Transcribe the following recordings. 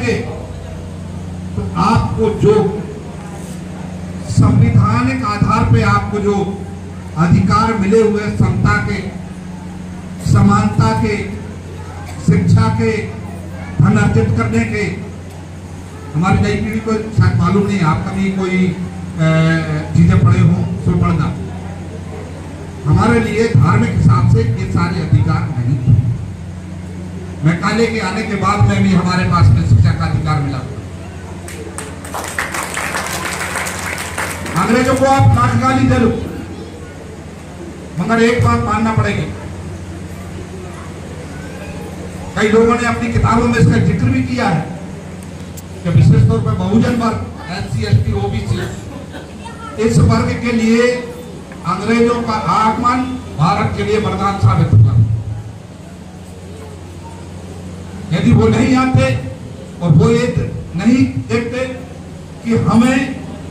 जाएंगे तो आपको जो संवैधानिक आधार पे आपको जो अधिकार मिले हुए, समता के, समानता के, शिक्षा के, धन अर्जित करने के, हमारी नई पीढ़ी को शायद मालूम नहीं, आप कभी कोई चीजें पढ़े हो तो पढ़ना, हमारे लिए धार्मिक हिसाब से ये सारे अधिकार नहीं थे। मैं काले के आने के बाद में भी हमारे पास में शिक्षा का अधिकार मिला। अंग्रेजों को आप लाठ गाली दे लो, मगर एक बात मानना पड़ेगी, कई लोगों ने अपनी किताबों में इसका जिक्र भी किया है कि विशेष तौर पर बहुजन वर्ग, SC, ST, OBC, इस वर्ग के लिए अंग्रेजों का आगमन भारत के लिए वरदान साबित हुआ। यदि वो नहीं आते और वो ये नहीं देखते कि हमें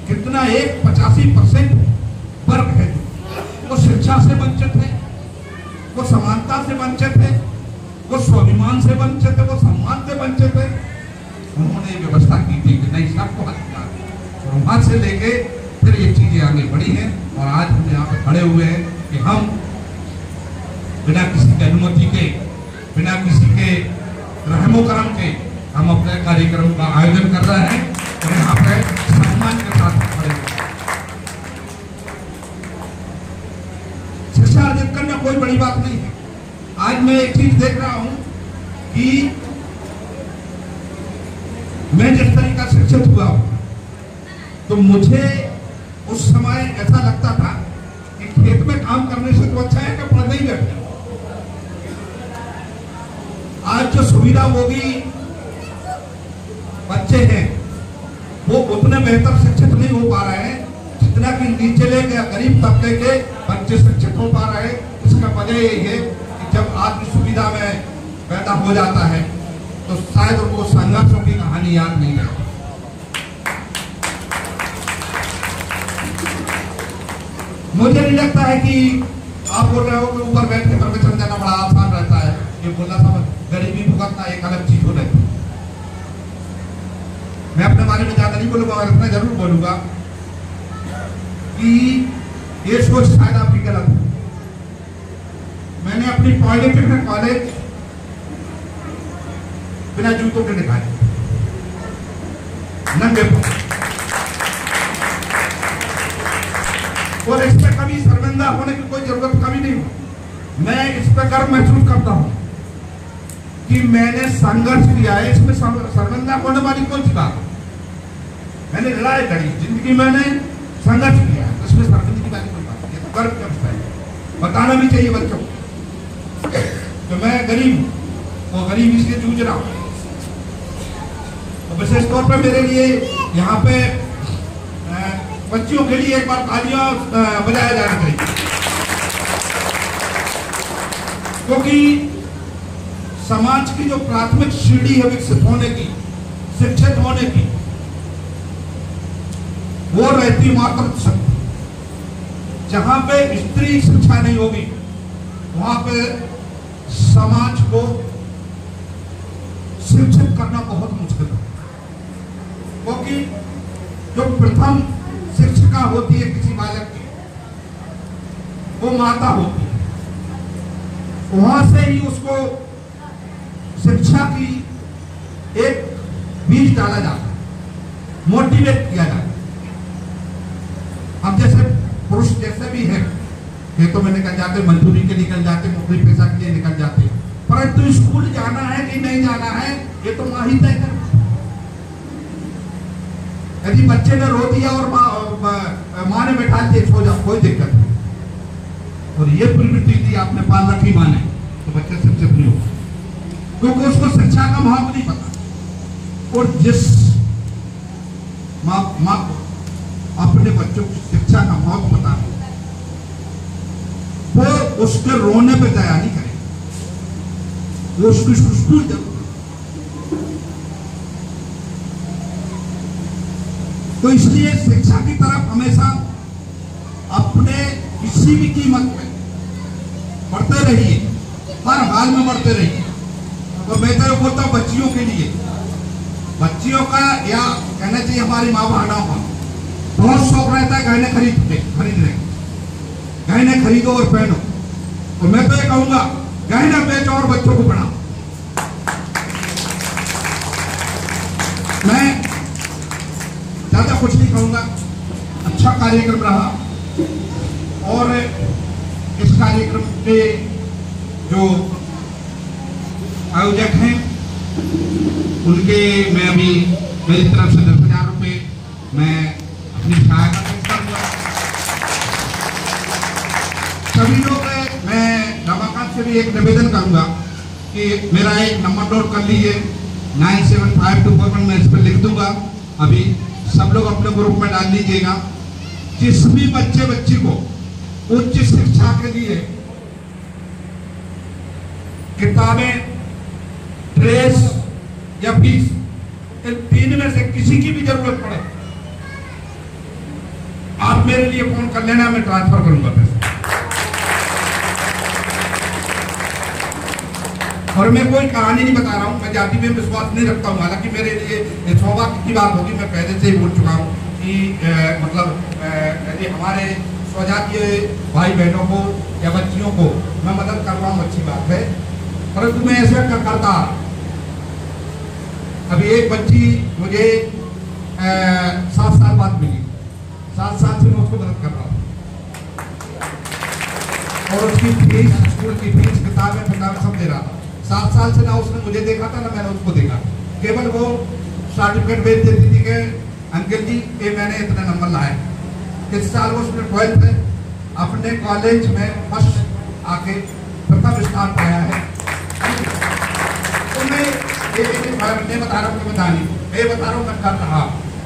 कितना 85% वर्ग है, वो शिक्षा से वंचित है, वो समानता से वंचित है, वो स्वाभिमान से वंचित है, वो सम्मान से वंचित है, उन्होंने व्यवस्था की थी कि नहीं, सबको अधिकार है। और वहां से लेके फिर ये चीजें आगे बढ़ी हैं और आज हम यहाँ पे खड़े हुए हैं कि हम बिना किसी की अनुमति के, बिना किसी के रहमो करम के हम अपने कार्यक्रम का आयोजन कर रहे हैं और यहाँ पे सम्मान के साथ खड़े हुए। शिक्षा अर्जित करना कोई बड़ी बात नहीं है। आज मैं एक चीज देख रहा हूं कि मैं जिस तरीका से शिक्षित हुआ हूं, तो मुझे उस समय ऐसा लगता था कि खेत में काम करने से तो अच्छा है कि पढ़ने ही बैठे। आज जो सुविधा होगी, बच्चे हैं वो उतने बेहतर शिक्षित नहीं हो पा रहे हैं जितना कि निचले के गरीब तबके के बच्चे शिक्षित हो पा रहे हैं। इसका वजह यही है कि जब आदमी सुविधा में पैदा हो जाता है तो शायद उनको संघर्षों की कहानी याद नहीं रहती। मुझे नहीं लगता है कि आप बोल रहे हो कि ऊपर बैठ के प्रवचन देना बड़ा आसान रहता है। ये बोलना सब गरीबी भुगतना एक अलग चीज हो रहती है। मैं अपने बारे में ज्यादा नहीं बोलूंगा और इतना जरूर बोलूंगा कि ये सोच शायद आपकी गलत है। मैंने अपनी पॉलिटेक्निक कॉलेज बिना जूतों के निकाले, नंगे पांव, और इस पर कभी शर्मिंदा होने की कोई जरूरत कभी नहीं हो। मैं इस पर गर्व महसूस करता हूं कि मैंने संघर्ष किया है। इसमें शर्मिंदा होने वाली कौन सी बात? मैंने लड़ाई लड़ी, जिंदगी मैंने संघर्ष किया है, इसमें शर्मिंदगी वाली कोई बात नहीं। तो गर्व करता है, बताना भी चाहिए बच्चों को तो मैं गरीब हूं और गरीबी से जूझ रहा हूं। तो विशेष तौर पर मेरे लिए यहाँ पे बच्चियों के लिए एक बार तालियां बजाया जाना चाहिए, क्योंकि समाज की जो प्राथमिक सीढ़ी है विकसित होने की, शिक्षित होने की, वो रहती मातृ शक्ति। जहां पे स्त्री शिक्षा नहीं होगी वहां पे समाज को शिक्षित करना बहुत मुश्किल है, क्योंकि जो प्रथम शिक्षिका होती है किसी बालक की, वो माता होती है। वहां से ही उसको शिक्षा की एक बीज डाला जाता है, मोटिवेट किया जाता है। अब जैसे पुरुष जैसे भी है, खेतों में निकल जाते, मजदूरी के निकल जाते, नौकरी पेशा के लिए निकल जाते, परंतु स्कूल जाना है कि नहीं जाना है ये तो मां ही तय कर। यदि बच्चे ने रो दिया और माँ ने बैठा दिया सो जाओ, कोई दिक्कत नहीं, और ये प्रवृत्ति थी आपने पाल रखी माँ ने, तो बच्चे शिक्षित नहीं हो, क्योंकि उसको शिक्षा का महत्व नहीं पता। और जिस माँ को अपने बच्चों को शिक्षा का महत्व पता है, वो उसके रोने पे दया नहीं करेगी, वो उसकी स्कूल जरूर। तो इसलिए शिक्षा की तरफ हमेशा अपने किसी भी कीमत पे बढ़ते रहिए, हर हाल में बढ़ते रहिए। और मैं तो बोलता हूं बच्चियों के लिए बच्चियों का या कहना चाहिए हमारी माँ बहनों का बहुत शौक रहता है गहने खरीदने, गहने खरीदो और पहनो। तो मैं तो ये कहूंगा गहने बेचो और बच्चों को पढ़ाओ। मैं ज्यादा कुछ नहीं कहूंगा, अच्छा कार्यक्रम रहा और इस कार्यक्रम के जो आयोजक हैं उनके मैं अभी मेरी तरफ से 10,000 रुपये मैं अपनी सहायता पेश करूंगा। सभी लोग मैं रमाकांत से भी एक निवेदन करूंगा कि मेरा एक नंबर नोट कर लीजिए 975241, मैं इस पर लिख दूंगा, अभी सब लोग अपने ग्रुप में डाल लीजिएगा। जिस भी बच्ची को उच्च शिक्षा के लिए किताबें, ड्रेस या फीस, इन तीन में से किसी की भी जरूरत पड़े आप मेरे लिए फोन कर लेना, मैं ट्रांसफर करूंगा पैसे। और मैं कोई कहानी नहीं बता रहा हूं, मैं जाति में विश्वास नहीं रखता हूं, हालांकि मेरे लिए सौभाग्य की बात होगी, मैं पहले से ही बोल चुका हूं कि मतलब यदि हमारे स्वजातीय भाई बहनों को या बच्चियों को मैं मदद कर रहा हूं, अच्छी बात है, परंतु मैं ऐसा करता। अभी एक बच्ची मुझे 7 साल बाद मिली, 7 साल से मैं उसको मदद कर रहा हूँ और उसकी फीस, स्कूल की फीस, किताबें सब दे रहा था। 7 साल से ना उसने मुझे देखा था ना मैंने उसको देखा, केवल वो सर्टिफिकेट भेज देती थी कि अंकल जी ये मैंने इतने नंबर लाए। इस साल वो उसने 12th में अपने कॉलेज में फर्स्ट आके प्रथम स्थान पाया है। तो मैं ये बता रहा हूँ कि बता रहा हूँ मैं कर रहा,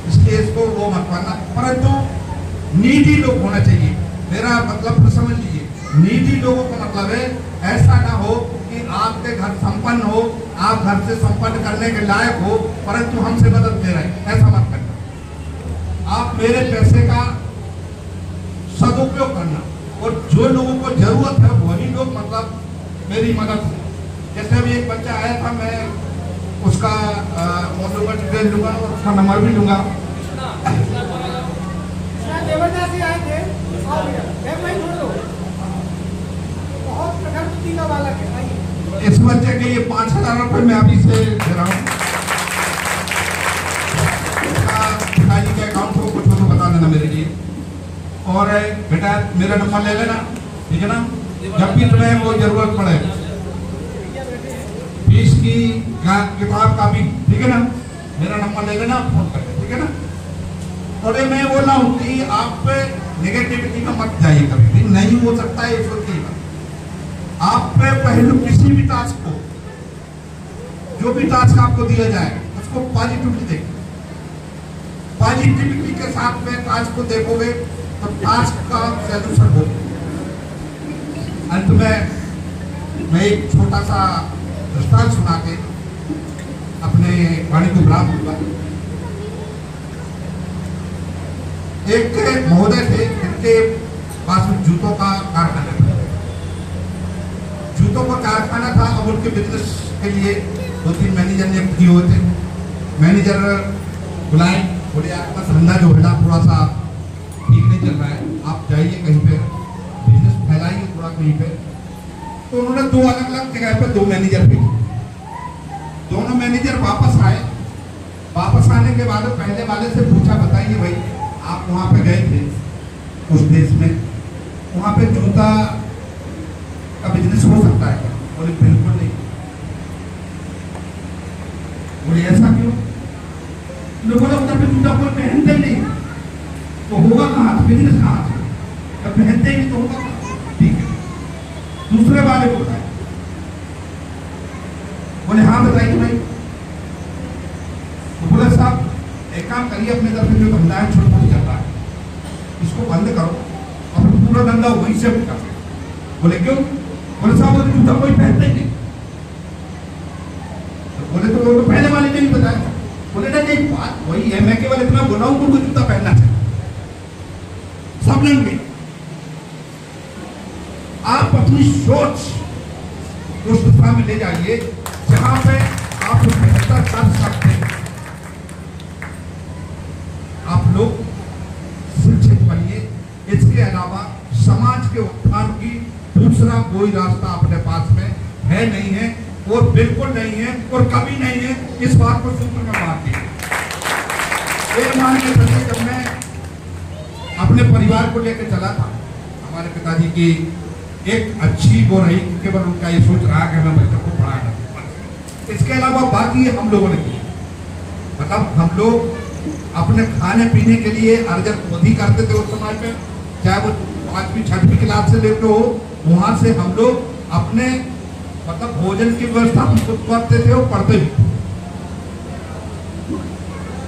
इसलिए इसको वो मत करना, परंतु नीडी लोग होना चाहिए। मेरा मतलब समझ लीजिए, नीडी लोगों का मतलब है ऐसा ना हो कि आपके घर संपन्न हो, आप घर से संपन्न करने के लायक हो, परंतु हमसे मदद ले रहे हैं, ऐसा मत करना। आप मेरे पैसे का सदुपयोग करना और जो लोगों को जरूरत है वही लोग मतलब मेरी मदद। जैसे अभी एक बच्चा आया था, मैं उसका मोबाइल डिटेल लूंगा और उसका नंबर भी लूंगा। आए थे, इस बच्चे के लिए 5,000 रुपये मैं अभी से दे रहा हूँ। पिताजी के अकाउंट को कुछ तो बता देना मेरे लिए, और बेटा मेरा नंबर ले लेना, ठीक है ना, जब भी तुम्हें वो जरूरत पड़े, फीस की किताब का भी, ठीक है ना, मेरा नंबर ले लेना, फोन कर, ठीक है ना। और मैं बोल रहा हूँ कि आप नेगेटिविटी में मत जाइए, कभी नहीं हो सकता है ईश्वर की बात। आप पहले किसी भी टास्क को, जो भी टास्क आपको दिया जाए उसको पॉजिटिवली देखिए। पॉजिटिविटी के साथ में टास्क को देखोगे तो टास्क का सॉल्यूशन हो। अंत में मैं एक छोटा सा दृष्टांत सुना के अपने वाणी को विराम दूंगा। एक महोदय थे जिनके पास जूतों का कारखाना था, जूतों का कारखाना था। अब उनके बिजनेस के लिए 2-3 मैनेजर नियुक्त किए हुए थे। मैनेजर बुलाए, बोले आपका धंधा जो है थोड़ा सा ठीक नहीं चल रहा है, आप जाइए कहीं पे बिजनेस फैलाइए थोड़ा कहीं पे। तो उन्होंने 2 अलग-अलग जगह पे 2 मैनेजर भेजे। दोनों मैनेजर वापस आए। वापस आने के बाद पहले वाले से पूछा, बताइए भाई आप वहाँ पे गए थे उस देश में, वहाँ पे जूता का बिजनेस हो सकता है? बोले बिल्कुल नहीं। बोले ऐसा क्यों? लोगों ने उधर पे जूता कोई पहनते ही नहीं, तो होगा कहाँ, बिजनेस कहाँ से? जब पहनते ही तो होगा, ठीक है। दूसरे वाले को बताए, बोले हाँ बताइए भाई। तो बोले साहब एक काम करिए, अपने तरफ से जो धंधा है छोटा चल रहा है इसको बंद करो और पूरा धंधा वहीं से कर। बोले क्यों? बोले साहब वो जूता कोई पहनते ही नहीं। तो बोले तो वो पहले वाले ने ही बताया। बोले नहीं बात वही है, मैं केवल इतना बोला हूं उनको जूता पहनना चाहिए, सब लेंगे। आप अपनी सोच उस दिशा में ले जाइए जहां पे आप बेहतर कर सकते हैं। बिल्कुल नहीं है और कभी नहीं है, इस बात को सूत्र में मानती है। एक मान के चलते जब मैं अपने परिवार को लेकर चला था, हमारे पिताजी की एक अच्छी वो रही, केवल उनका ये सोच रहा कि हमें बच्चों को पढ़ाना। इसके अलावा बाकी हम लोगों ने की, मतलब हम लोग अपने खाने पीने के लिए अर्जन खुद ही करते थे उस समय पे, चाहे वो 5वीं 6वीं क्लास से लेकर हो, वहां से हम लोग अपने मतलब भोजन की व्यवस्था हम खुद करते थे और पढ़ते भी।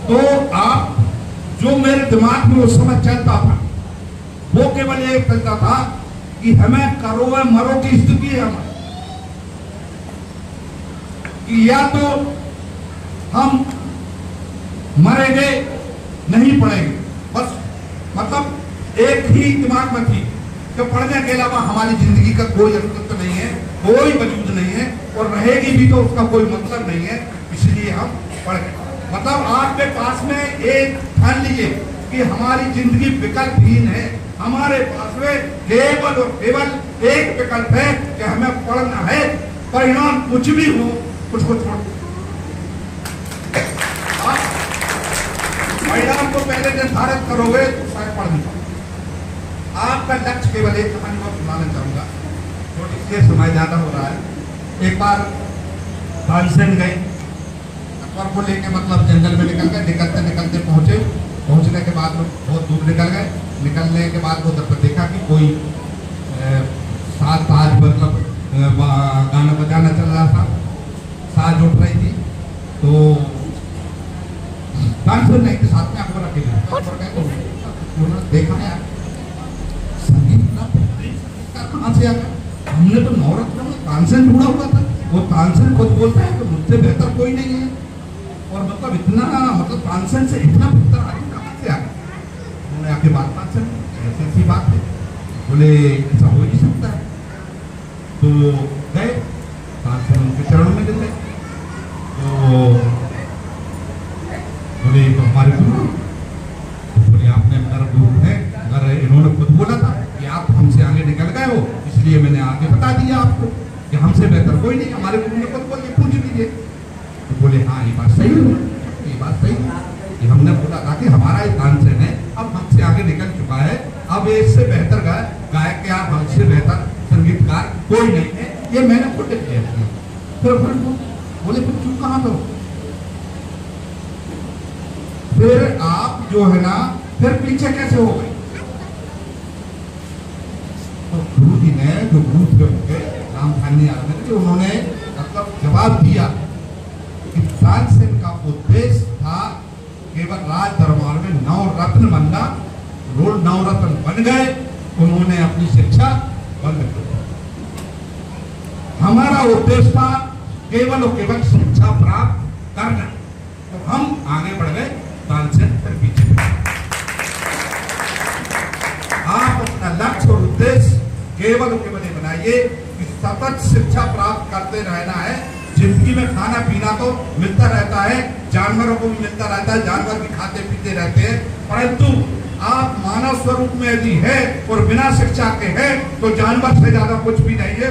तो आप जो मेरे दिमाग में उस समय चलता था वो केवल ये चलता था कि हमें करो या मरो की स्थिति है हमारी, कि या तो हम मरेंगे नहीं पढ़ेंगे, बस मतलब एक ही दिमाग में थी कि पढ़ने के अलावा हमारी जिंदगी का कोई अस्तित्व नहीं है, कोई वजूद नहीं है और रहेगी भी तो उसका कोई मतलब नहीं है, इसलिए हम पढ़ गए। मतलब आपके पास में एक ठान लीजिए कि हमारी जिंदगी विकल्पहीन है, हमारे पास में केवल और केवल एक विकल्प है कि हमें पढ़ना है, परिणाम कुछ भी हो कुछ को छोड़। परिणाम को पहले निर्धारित करोगे तो शायद पढ़ नहीं पाओगे। आपका लक्ष्य केवल एक कहानी को सुनाना चाहूंगा, छोटी सी समय ज्यादा हो रहा है। एक बार तानसेन गए, अकबर को लेके मतलब जंगल में निकल गए, निकलते निकलते पहुंचने के बाद बहुत दूर निकल गए। निकलने के बाद उधर पर देखा कि कोई साज ताज मतलब गाना बजाना चल रहा था, साज उठ रही थी, तो तानसेन नहीं के साथ में अकबर अकेले तो देखा यार संगीत कहाँ से आ गया, हमने तो नवरत्न में तानसेन ढूंढा हुआ था, वो तानसेन खुद बोलता है कि मुझसे बेहतर कोई नहीं है, और मतलब इतना मतलब तानसेन से इतना बेहतर आदमी कहाँ से आ गया। उन्होंने आके बात तानसेन ऐसी बात है, बोले ऐसा हो नहीं सकता है। तो गए तानसेन उनके चरणों में गिर गए, तो बोले तो हमारे गुरु, तो बोले आपने मेरा गुरु है, अगर इन्होंने खुद बोला था कि आप हमसे आगे निकल गए हो इसलिए मैंने आगे बता दिया आपको कि हमसे बेहतर कोई नहीं, हमारे गुरु ने खुद बोलिए पूछ लीजिए। तो बोले हाँ ये बात सही है, ये बात सही है, ये हमने बोला था कि हमारा एक तानसेन है, अब हमसे आगे निकल चुका है, अब इससे बेहतर गायक या हमसे बेहतर संगीतकार कोई नहीं है, ये मैंने खुद क्लियर किया। फिर बोले फिर चुप कहाँ करो, फिर आप जो है ना फिर पीछे कैसे हो गए। तो गुरु जी ने जो गुरु थे उनके राम खानी आदमी, उन्होंने मतलब जवाब दिया कि तानसेन का उद्देश्य था केवल राज दरबार में नवरत्न बनना, रोल नवरत्न बन गए, उन्होंने अपनी शिक्षा बंद कर दी। हमारा उद्देश्य था केवल और केवल शिक्षा प्राप्त करना, तो हम आगे बढ़ गए, तानसेन फिर पीछे। आप अपना लक्ष्य और उद्देश्य केवल और केवल बनाइए कि सतत शिक्षा प्राप्त करते रहना है। जिंदगी में खाना पीना तो मिलता रहता है, जानवरों को भी मिलता रहता है, जानवर भी खाते पीते रहते हैं, परंतु आप मानव स्वरूप में यदि है और बिना शिक्षा के हैं तो जानवर से ज्यादा कुछ भी नहीं है।